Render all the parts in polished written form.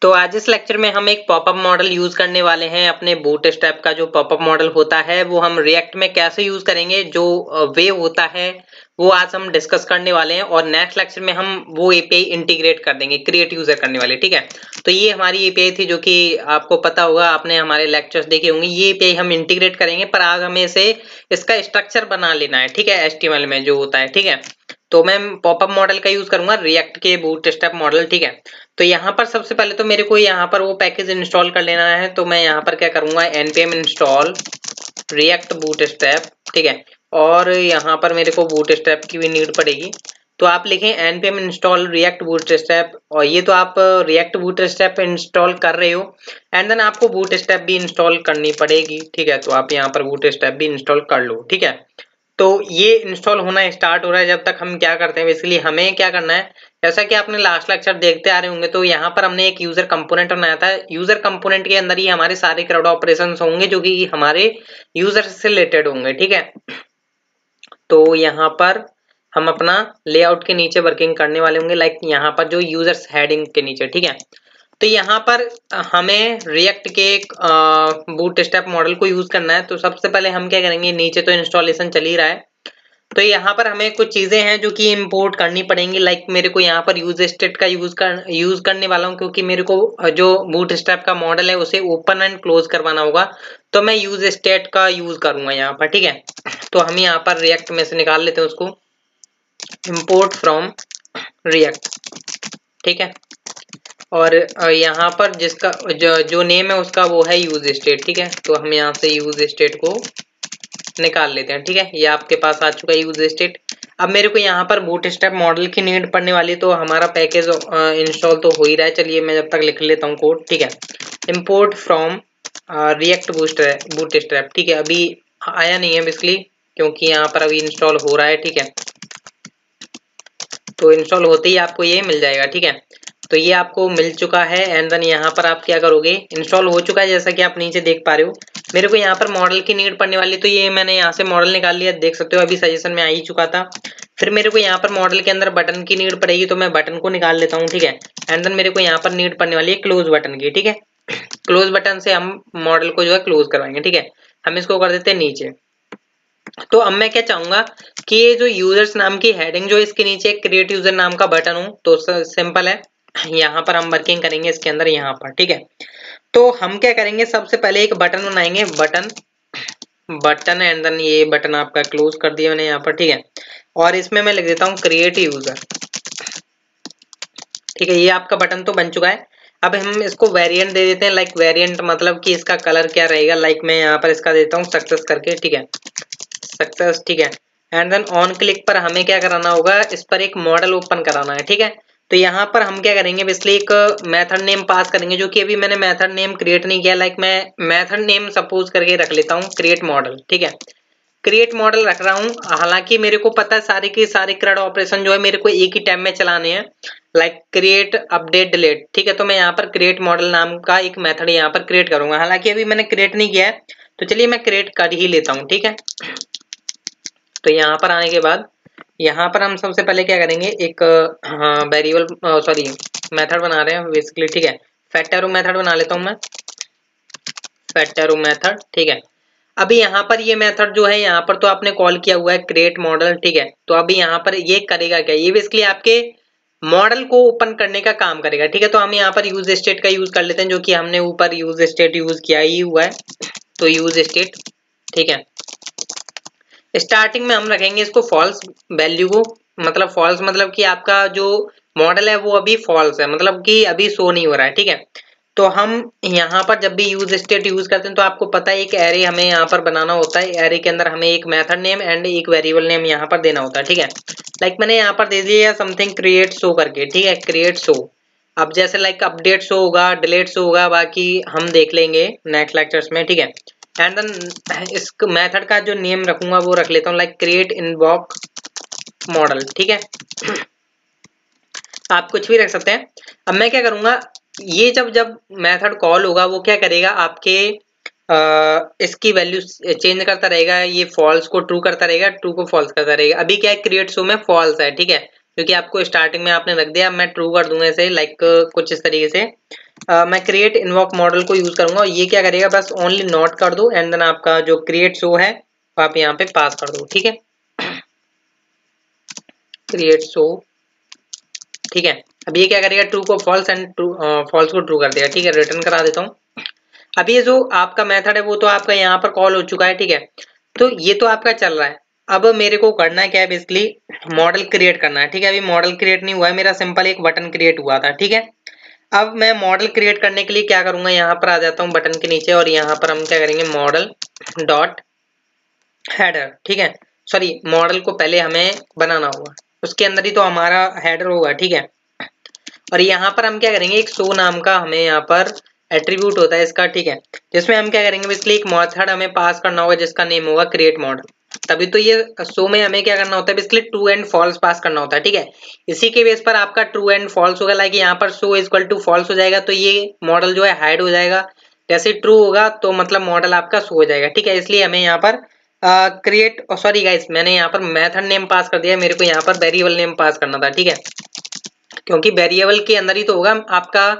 तो आज इस लेक्चर में हम एक पॉपअप मॉडल यूज करने वाले हैं। अपने बूटस्ट्रैप का जो पॉपअप मॉडल होता है वो हम रिएक्ट में कैसे यूज करेंगे, जो वेव होता है वो आज हम डिस्कस करने वाले हैं और नेक्स्ट लेक्चर में हम वो एपीआई इंटीग्रेट कर देंगे, क्रिएट यूजर करने वाले। ठीक है, तो ये हमारी एपीआई थी जो कि आपको पता होगा, आपने हमारे लेक्चर्स देखे होंगे। ये एपीआई हम इंटीग्रेट करेंगे, पर आज हमें इसका स्ट्रक्चर बना लेना है। ठीक है, एचटीएमएल में जो होता है। ठीक है, तो मैं पॉपअप मॉडल का यूज करूंगा रिएक्ट के बूटस्ट्रैप मॉडल। ठीक है, तो यहाँ पर सबसे पहले तो मेरे को यहाँ पर वो पैकेज इंस्टॉल कर लेना है। तो मैं यहाँ पर क्या करूंगा, npm इंस्टॉल रिएक्ट बूटस्ट्रैप। ठीक है, और यहाँ पर मेरे को बूटस्ट्रैप की भी नीड पड़ेगी, तो आप लिखें npm इंस्टॉल रिएक्ट बूटस्ट्रैप। और ये तो आप रिएक्ट बूटस्ट्रैप इंस्टॉल कर रहे हो, एंड देन आपको बूटस्ट्रैप भी इंस्टॉल करनी पड़ेगी। ठीक है, तो आप यहाँ पर बूटस्ट्रैप भी इंस्टॉल कर लो। ठीक है, तो ये इंस्टॉल होना स्टार्ट हो रहा है। जब तक हम क्या करते हैं, बेसिकली हमें क्या करना है, जैसा कि आपने लास्ट लेक्चर देखते आ रहे होंगे, तो यहाँ पर हमने एक यूजर कंपोनेंट बनाया था। यूजर कंपोनेंट के अंदर ही हमारे सारे क्राउड ऑपरेशंस होंगे जो कि हमारे यूजर से रिलेटेड होंगे। ठीक है, तो यहाँ पर हम अपना लेआउट के नीचे वर्किंग करने वाले होंगे, लाइक यहाँ पर जो यूजर्स हेडिंग के नीचे। ठीक है, तो यहाँ पर हमें रिएक्ट के एक बूटस्ट्रैप मॉडल को यूज करना है। तो सबसे पहले हम क्या करेंगे, नीचे तो इंस्टॉलेशन चल ही रहा है, तो यहाँ पर हमें कुछ चीजें हैं जो कि इंपोर्ट करनी पड़ेंगी। लाइक मेरे को यहाँ पर यूज स्टेट का यूज करने वाला हूँ, क्योंकि मेरे को जो बूटस्ट्रैप का मॉडल है उसे ओपन एंड क्लोज करवाना होगा, तो मैं यूज स्टेट का यूज करूंगा यहाँ पर। ठीक है, तो हम यहाँ पर रिएक्ट में से निकाल लेते हैं उसको, इंपोर्ट फ्रॉम रिएक्ट। ठीक है, और यहाँ पर जिसका जो नेम है उसका वो है यूज स्टेट। ठीक है, तो हम यहाँ से यूज स्टेट को निकाल लेते हैं। ठीक है, ये आपके पास आ चुका है यूज स्टेट। अब मेरे को यहाँ पर बूटस्ट्रैप मॉडल की नीड पड़ने वाली है, तो हमारा पैकेज इंस्टॉल तो हो ही रहा है। चलिए मैं जब तक लिख लेता हूँ कोड। ठीक है, इंपोर्ट फ्रॉम रिएक्ट बूटस्ट्रैप। ठीक है, अभी आया नहीं है बेसिकली, क्योंकि यहाँ पर अभी इंस्टॉल हो रहा है। ठीक है, तो इंस्टॉल होते ही आपको ये मिल जाएगा। ठीक है, तो ये आपको मिल चुका है, एंड देन यहाँ पर आप क्या करोगे, इंस्टॉल हो चुका है जैसा कि आप नीचे देख पा रहे हो। मेरे को यहाँ पर मॉडल की नीड पड़ने वाली, तो ये मैंने यहाँ से मॉडल निकाल लिया, देख सकते हो अभी सजेशन में आ ही चुका था। फिर मेरे को यहाँ पर मॉडल के अंदर बटन की नीड पड़ेगी, तो मैं बटन को निकाल लेता हूँ। ठीक है, एंड देन मेरे को यहाँ पर नीड पड़ने वाली है क्लोज बटन की। ठीक है, क्लोज बटन से हम मॉडल को जो है क्लोज करवाएंगे। ठीक है, हम इसको कर देते हैं नीचे। तो अब मैं क्या चाहूंगा कि ये जो यूजर्स नाम की हेडिंग जो इसके नीचे क्रिएट यूजर नाम का बटन हो, तो सिंपल है, यहाँ पर हम वर्किंग करेंगे इसके अंदर यहाँ पर। ठीक है, तो हम क्या करेंगे, सबसे पहले एक बटन बनाएंगे, बटन एंड देन ये बटन आपका क्लोज कर दिया मैंने यहाँ पर। ठीक है, और इसमें मैं लिख देता हूँ क्रिएट यूजर। ठीक है, ये आपका बटन तो बन चुका है। अब हम इसको वेरिएंट दे देते हैं, लाइक वेरिएंट मतलब कि इसका कलर क्या रहेगा, लाइक मैं यहाँ पर इसका देता हूँ सक्सेस करके। ठीक है, सक्सेस। ठीक है, एंड देन ऑन क्लिक पर हमें क्या कराना होगा, इस पर एक मॉडल ओपन कराना है। ठीक है, तो यहाँ पर हम क्या करेंगे, बेसिकली एक मेथड नेम पास करेंगे, जो कि अभी मैंने मेथड नेम क्रिएट नहीं किया। लाइक मैं मेथड नेम सपोज करके रख लेता हूँ क्रिएट मॉडल। ठीक है, क्रिएट मॉडल रख रहा हूँ, हालांकि मेरे को पता है सारे के सारे CRUD ऑपरेशन जो है मेरे को एक ही टाइम में चलाने हैं, लाइक क्रिएट अपडेट डिलीट। ठीक है, तो मैं यहाँ पर क्रिएट मॉडल नाम का एक मेथड यहाँ पर क्रिएट करूंगा, हालांकि अभी मैंने क्रिएट नहीं किया है, तो चलिए मैं क्रिएट कर ही लेता हूँ। ठीक है, तो यहाँ पर आने के बाद यहाँ पर हम सबसे पहले क्या करेंगे, एक वेरिएबल सॉरी मेथड बना रहे हैं बेसिकली। ठीक है, फैक्टरो मेथड बना लेता हूँ मैं, फैक्टरो मेथड। ठीक है, अभी यहाँ पर ये मेथड जो है यहाँ पर तो आपने कॉल किया हुआ है क्रिएट मॉडल। ठीक है, तो अभी यहाँ पर ये करेगा क्या, ये बेसिकली आपके मॉडल को ओपन करने का काम करेगा। ठीक है, तो हम यहाँ पर यूज स्टेट का यूज कर लेते हैं, जो कि हमने ऊपर यूज स्टेट यूज किया ही हुआ है, तो यूज स्टेट। ठीक है, स्टार्टिंग में हम रखेंगे इसको फॉल्स वैल्यू को, मतलब फॉल्स मतलब कि आपका जो मॉडल है वो अभी फॉल्स है, मतलब कि अभी शो नहीं हो रहा है। ठीक है, तो हम यहाँ पर जब भी यूज स्टेट यूज करते हैं तो आपको पता है एक एरे हमें यहाँ पर बनाना होता है, एरे के अंदर हमें एक मेथड नेम एंड एक वेरिएबल नेम यहाँ पर देना होता है। ठीक है, लाइक मैंने यहाँ पर दे दिया समथिंग क्रिएट शो करके। ठीक है, क्रिएट शो, अब जैसे लाइक अपडेट शो होगा, डिलीट शो होगा, बाकी हम देख लेंगे नेक्स्ट लेक्चर्स में। ठीक है, एंड देन इस मेथड का जो नेम रखूंगा वो रख लेता हूँ, लाइक क्रिएट इनवॉक मॉडल। ठीक है, आप कुछ भी रख सकते हैं। अब मैं क्या करूंगा, ये जब मेथड कॉल होगा वो क्या करेगा, आपके इसकी वैल्यू चेंज करता रहेगा, ये फॉल्स को ट्रू करता रहेगा, ट्रू को फॉल्स करता रहेगा। अभी क्या है, क्रिएट शो में फॉल्स है। ठीक है, क्योंकि आपको स्टार्टिंग में आपने रख दिया। मैं ट्रू कर दूंगा इसे लाइक कुछ इस तरीके से। मैं क्रिएट इन्वोक मॉडल को यूज करूंगा और ये क्या करेगा, बस ओनली नोट कर दो एंड देन आपका जो क्रिएट शो है वो आप यहाँ पे पास कर दो। ठीक है, क्रिएट शो। ठीक है, अब ये क्या करेगा, ट्रू को फॉल्स एंड ट्रू फॉल्स को ट्रू कर देगा। ठीक है, रिटर्न करा देता हूँ। अब ये जो आपका मेथड है वो तो आपका यहाँ पर कॉल हो चुका है। ठीक है, तो ये तो आपका चल रहा है। अब मेरे को करना क्या है, बेसिकली मॉडल क्रिएट करना है। ठीक है, अभी मॉडल क्रिएट नहीं हुआ है मेरा, सिंपल एक बटन क्रिएट हुआ था। ठीक है, अब मैं मॉडल क्रिएट करने के लिए क्या करूंगा, यहाँ पर आ जाता हूँ बटन के नीचे और यहाँ पर हम क्या करेंगे, मॉडल डॉट हेडर। ठीक है, सॉरी, मॉडल को पहले हमें बनाना होगा, उसके अंदर ही तो हमारा हेडर होगा। ठीक है, और यहाँ पर हम क्या करेंगे, एक शो नाम का हमें यहाँ पर एट्रीब्यूट होता है इसका। ठीक है, जिसमें हम क्या करेंगे, बेसिकली एक मेथड हमें पास करना होगा जिसका नेम होगा क्रिएट मॉडल। तभी तो ये शो में हमें क्या करना होता है, बेसिकली ट्रू एंड फॉल्स पास करना होता है। ठीक है, इसी के बेस पर आपका ट्रू एंड फॉल्स होगा, लाइक यहाँ पर शो इक्वल टू फॉल्स हो जाएगा तो ये मॉडल जो है हाइड हो जाएगा। जैसे ट्रू होगा तो मतलब मॉडल आपका शो हो जाएगा। ठीक है, इसलिए हमें यहाँ पर क्रिएट, सॉरी गाइस, मैंने यहाँ पर मेथड नेम पास कर दिया, मेरे को यहाँ पर वेरिएबल नेम पास करना था। ठीक है, क्योंकि वेरिएबल के अंदर ही तो होगा आपका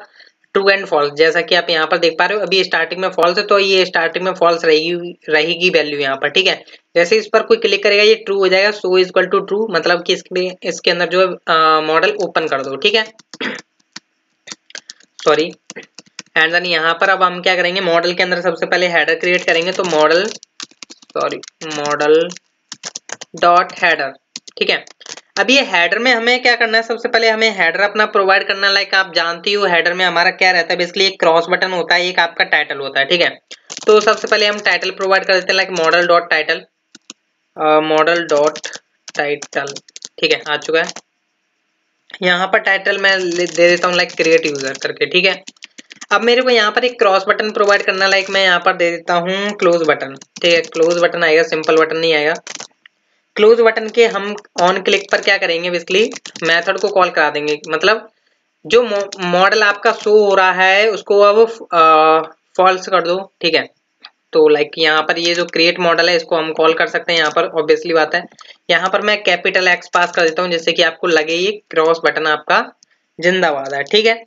ट्रू एंड फॉल्स। जैसा कि आप यहाँ पर देख पा रहे हो, अभी स्टार्टिंग में फॉल्स है तो ये स्टार्टिंग में फॉल्स रहेगी वैल्यू यहाँ पर। ठीक है, जैसे इस पर कोई क्लिक करेगा ये ट्रू हो जाएगा, so is equal to true, मतलब कि इसके अंदर जो है मॉडल ओपन कर दो। ठीक है, सॉरी, एंड देन यहाँ पर अब हम क्या करेंगे, मॉडल के अंदर सबसे पहले हेडर क्रिएट करेंगे, तो model, sorry, model dot header. ठीक है, अब ये हेडर में हमें क्या करना है, सबसे पहले हमें हेडर अपना प्रोवाइड करना है। लाइक आप जानती हो हेडर में हमारा क्या रहता है, बेसिकली एक क्रॉस बटन होता है, एक आपका टाइटल होता है। ठीक है, तो सबसे पहले हम टाइटल प्रोवाइड कर देते हैं, like model dot title, model dot title. ठीक है, आ चुका है। यहाँ पर टाइटल मैं दे देता हूँ लाइक क्रिएट यूजर करके। ठीक है, अब मेरे को यहाँ पर एक क्रॉस बटन प्रोवाइड करना, लाइक मैं यहाँ पर दे देता हूँ क्लोज बटन। ठीक है, क्लोज बटन आएगा, सिंपल बटन नहीं आएगा। क्लोज बटन के हम ऑन क्लिक पर क्या करेंगे, बेसिकली मेथड को कॉल करा देंगे, मतलब जो मॉडल आपका शो हो रहा है उसको अब फॉल्स कर दो। ठीक है, तो लाइक यहाँ पर ये जो क्रिएट मॉडल है इसको हम कॉल कर सकते हैं। यहाँ पर ऑब्वियसली बात है, यहाँ पर मैं कैपिटल एक्स पास कर देता हूँ जिससे कि आपको लगे ये क्रॉस बटन आपका जिंदाबाद है। ठीक है,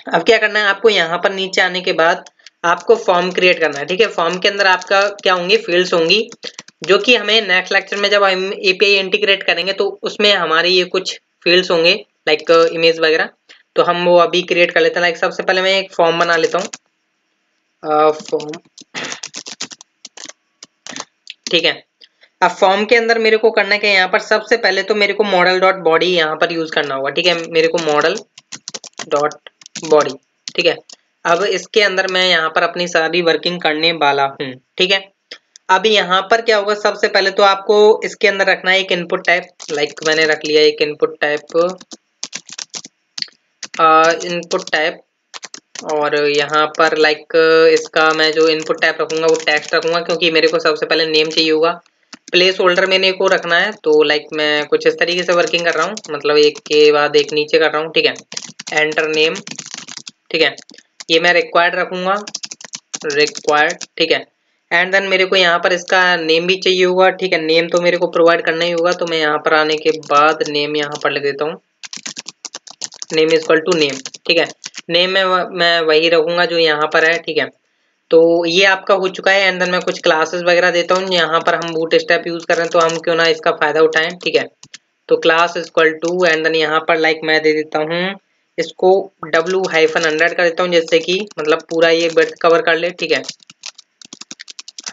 अब क्या करना है, आपको यहाँ पर नीचे आने के बाद आपको फॉर्म क्रिएट करना है। ठीक है, फॉर्म के अंदर आपका क्या होंगी, फील्ड्स होंगी, जो कि हमें नेक्स्ट लेक्चर में जब हम एपीआई इंटीग्रेट करेंगे तो उसमें हमारे ये कुछ फील्ड्स होंगे, लाइक इमेज वगैरह, तो हम वो अभी क्रिएट कर लेते हैं। लाइक सबसे पहले मैं एक फॉर्म बना लेता हूँ, फॉर्म। ठीक है, अब फॉर्म के अंदर मेरे को करना क्या है, यहाँ पर सबसे पहले तो मेरे को मॉडल डॉट बॉडी यहाँ पर यूज करना होगा। ठीक है, मेरे को मॉडल डॉट बॉडी। ठीक है, अब इसके अंदर मैं यहाँ पर अपनी सारी वर्किंग करने वाला हूँ। ठीक है, अब यहाँ पर क्या होगा, सबसे पहले तो आपको इसके अंदर रखना है एक इनपुट टाइप, लाइक मैंने रख लिया एक इनपुट टाइप, और यहाँ पर लाइक इसका मैं जो इनपुट टाइप रखूंगा वो टेक्स्ट रखूंगा, क्योंकि मेरे को सबसे पहले नेम चाहिए होगा। प्लेस होल्डर मेरे को रखना है, तो लाइक मैं कुछ इस तरीके से वर्किंग कर रहा हूँ, मतलब एक के बाद एक नीचे कर रहा हूँ। ठीक है, एंटर नेम। ठीक है, ये मैं रिक्वायर्ड रखूंगा, रिक्वायर्ड। ठीक है, एंड देन मेरे को यहाँ पर इसका नेम भी चाहिए होगा। ठीक है, नेम तो मेरे को प्रोवाइड करना ही होगा, तो मैं यहाँ पर आने के बाद नेम यहाँ पर लिख देता हूँ, name is equal to name. ठीक है, नेम में मैं वही रखूंगा जो यहाँ पर है। ठीक है, तो ये आपका हो चुका है, एंड देन मैं कुछ क्लासेस वगैरह देता हूँ। यहाँ पर हम बूट स्टेप यूज कर रहे हैं तो हम क्यों ना इसका फायदा उठाएं। ठीक है, तो class is equal to, and then यहाँ पर लाइक मैं दे देता हूँ इसको W-100 कर देता हूँ, जिससे कि मतलब पूरा ये बर्थ कवर कर ले। ठीक है,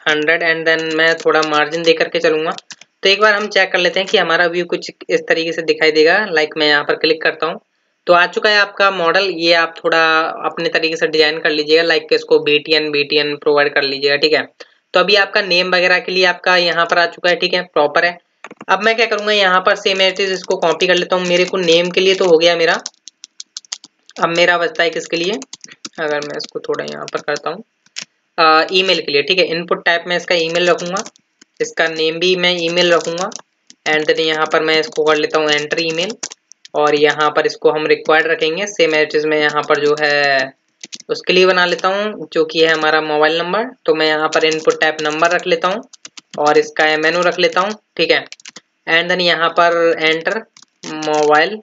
100, एंड देन मैं थोड़ा मार्जिन दे करके चलूंगा। तो एक बार हम चेक कर लेते हैं कि हमारा व्यू कुछ इस तरीके से दिखाई देगा। लाइक मैं यहाँ पर क्लिक करता हूँ तो आ चुका है आपका मॉडल। ये आप थोड़ा अपने तरीके से डिजाइन कर लीजिएगा, लाइक इसको BTN प्रोवाइड कर लीजिएगा। ठीक है, तो अभी आपका नेम वगैरह के लिए आपका यहाँ पर आ चुका है। ठीक है, प्रॉपर है। अब मैं क्या करूंगा, यहाँ पर सेम एज इट इज इसको कॉपी कर लेता हूँ। मेरे को नेम के लिए तो हो गया मेरा, अब मेरा बचता है किसके लिए, अगर मैं इसको थोड़ा यहाँ पर करता हूँ, ईमेल के लिए। ठीक है, इनपुट टाइप में इसका ईमेल रखूंगा, इसका नेम भी मैं ईमेल रखूंगा, एंड देन यहाँ पर मैं इसको कर लेता हूँ एंटर ईमेल, और यहाँ पर इसको हम रिक्वायर्ड रखेंगे सेम एज में यहाँ पर जो है उसके लिए बना लेता हूँ, जो कि है हमारा मोबाइल नंबर। तो मैं यहाँ पर इनपुट टाइप नंबर रख लेता हूँ और इसका MNO रख लेता हूँ। ठीक है, एंड देन यहाँ पर एंटर, मोबाइल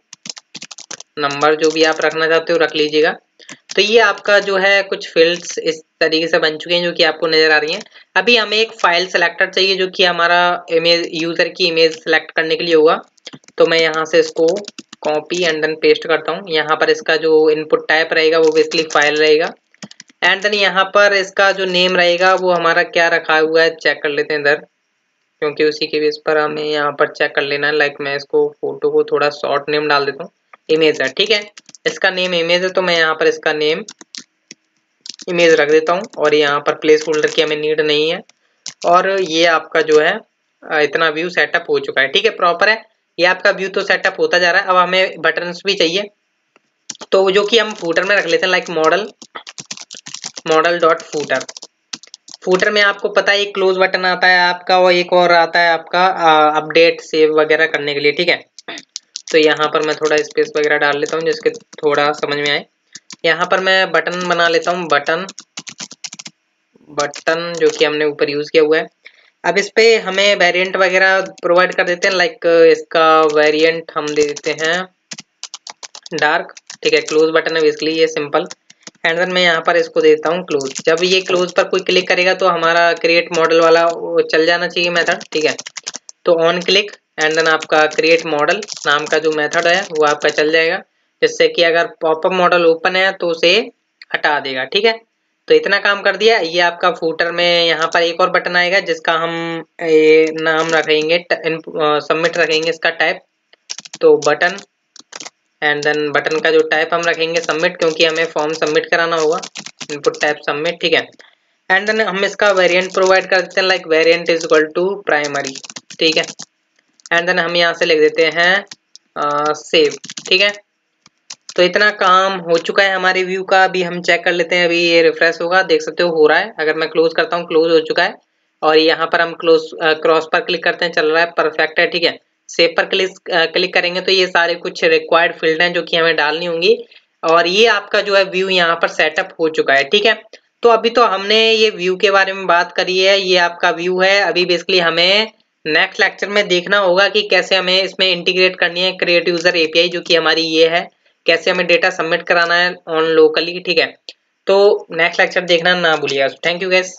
नंबर जो भी आप रखना चाहते हो रख लीजिएगा। तो ये आपका जो है कुछ फील्ड्स इस तरीके से बन चुके हैं जो कि आपको नजर आ रही हैं। अभी हमें एक फाइल सेलेक्टर चाहिए जो कि हमारा इमेज यूजर की इमेज सेलेक्ट करने के लिए होगा। तो मैं यहाँ से इसको कॉपी एंड देन पेस्ट करता हूँ। यहाँ पर इसका जो इनपुट टाइप रहेगा वो बेसिकली फाइल रहेगा एंड देन यहाँ पर इसका जो नेम रहेगा वो हमारा क्या रखा हुआ है चेक कर लेते हैं इधर, क्योंकि उसी के बेस पर हमें यहाँ पर चेक कर लेना है। लाइक मैं इसको फोटो को थोड़ा शॉर्ट नेम डाल देता हूँ, इमेज है, ठीक है। इसका नेम इमेज है तो मैं यहाँ पर इसका नेम इमेज रख देता हूँ और यहाँ पर प्लेस होल्डर की हमें नीड नहीं है। और ये आपका जो है इतना व्यू सेटअप हो चुका है, ठीक है, प्रॉपर है। ये आपका व्यू तो सेटअप होता जा रहा है। अब हमें बटन्स भी चाहिए तो जो कि हम फूटर में रख लेते हैं, like model dot footer. Footer में आपको पता है एक क्लोज बटन आता है आपका और एक और आता है आपका अपडेट सेव वगैरह करने के लिए, ठीक है। तो यहाँ पर मैं थोड़ा स्पेस वगैरह डाल लेता हूँ जिसके थोड़ा समझ में आए। यहाँ पर मैं बटन बना लेता हूँ, बटन जो कि हमने ऊपर यूज किया हुआ है। अब इस पे हमें वेरिएंट वगैरह प्रोवाइड कर देते हैं। लाइक इसका वेरिएंट हम दे देते हैं डार्क, ठीक है। क्लोज बटन है बेसिकली ये सिंपल एंड देन मैं यहाँ पर इसको देता हूँ क्लोज। जब ये क्लोज पर कोई क्लिक करेगा तो हमारा क्रिएट मॉडल वाला वो चल जाना चाहिए मेथड, ठीक है। तो ऑन क्लिक एंड देन आपका क्रिएट मॉडल नाम का जो मेथड है वो आपका चल जाएगा, जिससे कि अगर पॉपअप मॉडल ओपन है तो उसे हटा देगा, ठीक है। तो इतना काम कर दिया। ये आपका फूटर में यहाँ पर एक और बटन आएगा जिसका हम नाम रखेंगे सबमिट रखेंगे इसका टाइप। तो बटन एंड देन बटन का जो टाइप हम रखेंगे सबमिट, क्योंकि हमें फॉर्म सबमिट कराना होगा। इनपुट टाइप सबमिट, ठीक है। एंड देन हम इसका वेरिएंट प्रोवाइड कर देते हैं, like variant is equal to primary, ठीक है। एंड देन हम यहाँ से लिख देते हैं सेव, ठीक है। तो इतना काम हो चुका है हमारे व्यू का। अभी हम चेक कर लेते हैं, अभी ये रिफ्रेश होगा, देख सकते हो रहा है। अगर मैं क्लोज करता हूँ क्लोज हो चुका है और यहाँ पर हम क्रॉस पर क्लिक करते हैं, चल रहा है, परफेक्ट है, ठीक है। सेव पर क्लिक करेंगे तो ये सारे कुछ रिक्वायर्ड फील्ड हैं जो कि हमें डालनी होंगी और ये आपका जो है व्यू यहाँ पर सेटअप हो चुका है, ठीक है। तो अभी तो हमने ये व्यू के बारे में बात करी है, ये आपका व्यू है। अभी बेसिकली हमें नेक्स्ट लेक्चर में देखना होगा कि कैसे हमें इसमें इंटीग्रेट करनी है क्रिएट यूजर एपीआई जो कि हमारी ये है, कैसे हमें डेटा सबमिट कराना है ऑन लोकली, ठीक है। तो नेक्स्ट लेक्चर देखना ना भूलिएगा। Thank you guys.